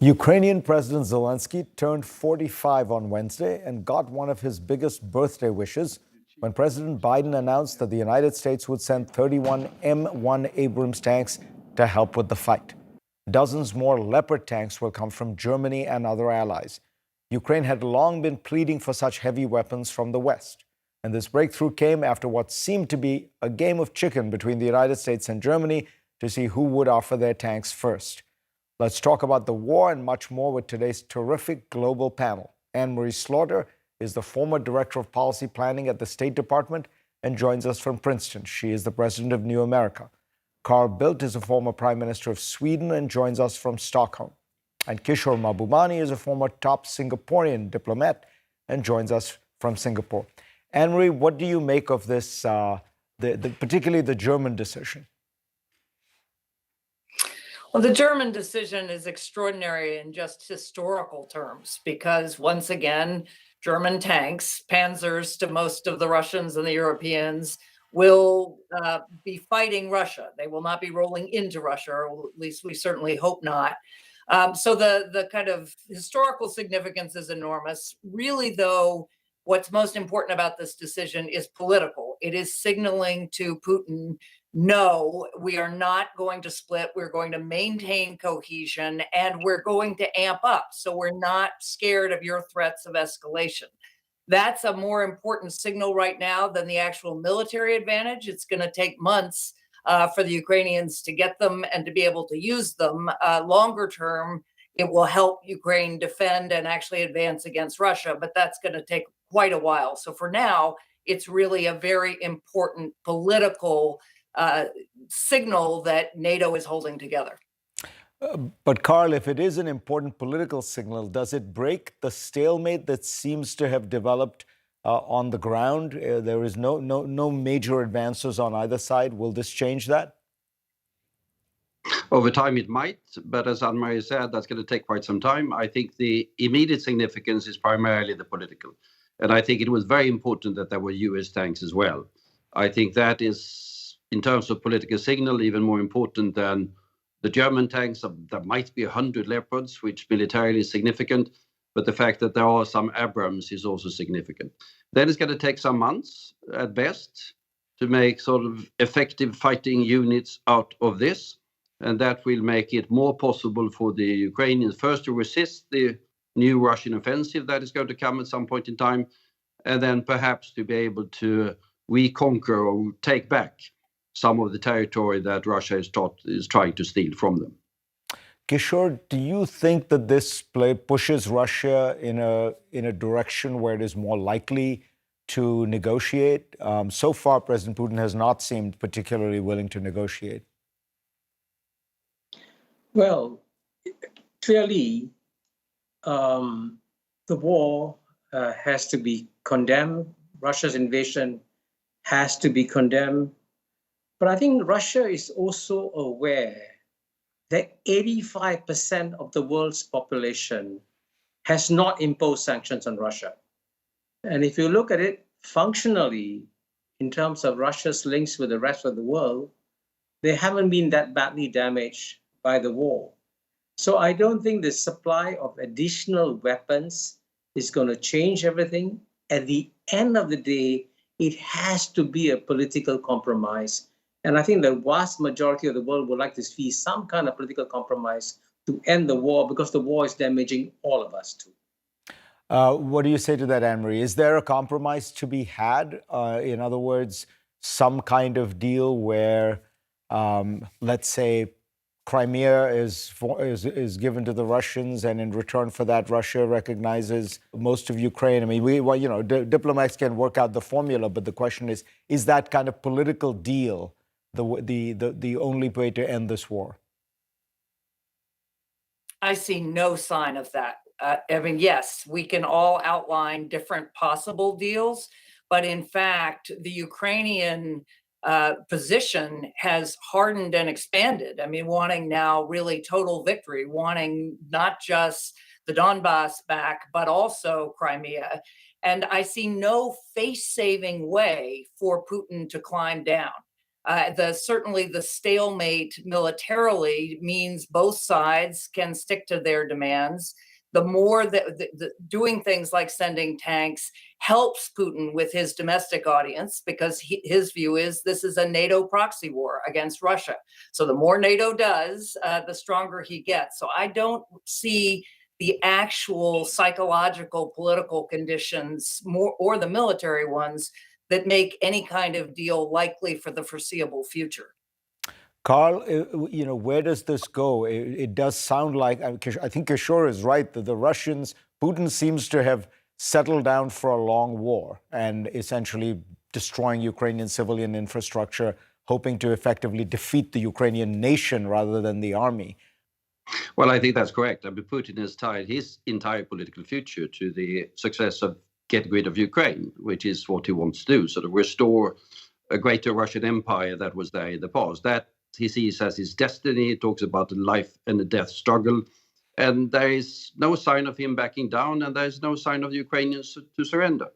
Ukrainian President Zelensky turned 45 on Wednesday and got one of his biggest birthday wishes when President Biden announced that the United States would send 31 M1 Abrams tanks to help with the fight. Dozens more Leopard tanks will come from Germany and other allies. Ukraine had long been pleading for such heavy weapons from the West. And this breakthrough came after what seemed to be a game of chicken between the United States and Germany to see who would offer their tanks first. Let's talk about the war and much more with today's terrific global panel. Anne-Marie Slaughter is the former Director of Policy Planning at the State Department and joins us from Princeton. She is the president of New America. Carl Bildt is a former Prime Minister of Sweden and joins us from Stockholm. And Kishore Mahbubani is a former top Singaporean diplomat and joins us from Singapore. Anne-Marie, what do you make of this, particularly the German decision? Well, the German decision is extraordinary in just historical terms because, once again, German tanks, Panzers to most of the Russians and the Europeans, will be fighting Russia. They will not be rolling into Russia, or at least we certainly hope not. So the kind of historical significance is enormous. Really, though, what's most important about this decision is political. It is signaling to Putin, no, we are not going to split. We're going to maintain cohesion and we're going to amp up. So we're not scared of your threats of escalation. That's a more important signal right now than the actual military advantage. It's going to take months for the Ukrainians to get them and to be able to use them. Longer term, it will help Ukraine defend and actually advance against Russia, but that's going to take quite a while. So for now, it's really a very important political signal that NATO is holding together. But Carl, if it is an important political signal, does it break the stalemate that seems to have developed on the ground? There is no major advances on either side. Will this change that? Over time it might, but as Anne-Marie said, that's going to take quite some time. I think the immediate significance is primarily the political. And I think it was very important that there were US tanks as well. I think that is, in terms of political signal, even more important than the German tanks. There might be 100 Leopards, which militarily is significant, but the fact that there are some Abrams is also significant. Then it's going to take some months at best to make sort of effective fighting units out of this. And that will make it more possible for the Ukrainians first to resist the new Russian offensive that is going to come at some point in time, and then perhaps to be able to reconquer or take back some of the territory that Russia is trying to steal from them. Kishore, do you think that this pushes Russia in a direction where it is more likely to negotiate? So far, President Putin has not seemed particularly willing to negotiate. Well, clearly, the war has to be condemned. Russia's invasion has to be condemned. But I think Russia is also aware that 85% of the world's population has not imposed sanctions on Russia. And if you look at it functionally, in terms of Russia's links with the rest of the world, they haven't been that badly damaged by the war. So I don't think the supply of additional weapons is going to change everything. At the end of the day, it has to be a political compromise. And I think the vast majority of the world would like to see some kind of political compromise to end the war, because the war is damaging all of us too. What do you say to that, Anne-Marie? Is there a compromise to be had? In other words, some kind of deal where, let's say, Crimea is given to the Russians, and in return for that, Russia recognizes most of Ukraine. I mean, diplomats can work out the formula, but the question is that kind of political deal the only way to end this war? I see no sign of that. I mean, yes, we can all outline different possible deals, but in fact, the Ukrainian position has hardened and expanded. I mean, wanting now really total victory, wanting not just the Donbass back, but also Crimea. And I see no face-saving way for Putin to climb down. Certainly the stalemate militarily means both sides can stick to their demands. The more that doing things like sending tanks helps Putin with his domestic audience, because his view is this is a NATO proxy war against Russia. So the more NATO does, the stronger he gets. So I don't see the actual psychological political conditions or the military ones that make any kind of deal likely for the foreseeable future. Carl, where does this go? It does sound like, I think Kishore is right, that the Russians, Putin seems to have settled down for a long war and essentially destroying Ukrainian civilian infrastructure, hoping to effectively defeat the Ukrainian nation rather than the army. Well, I think that's correct. I mean, Putin has tied his entire political future to the success of getting rid of Ukraine, which is what he wants to do, sort of restore a greater Russian empire that was there in the past. That he sees as his destiny. He talks about the life and the death struggle. And there is no sign of him backing down, and there is no sign of the Ukrainians to surrender.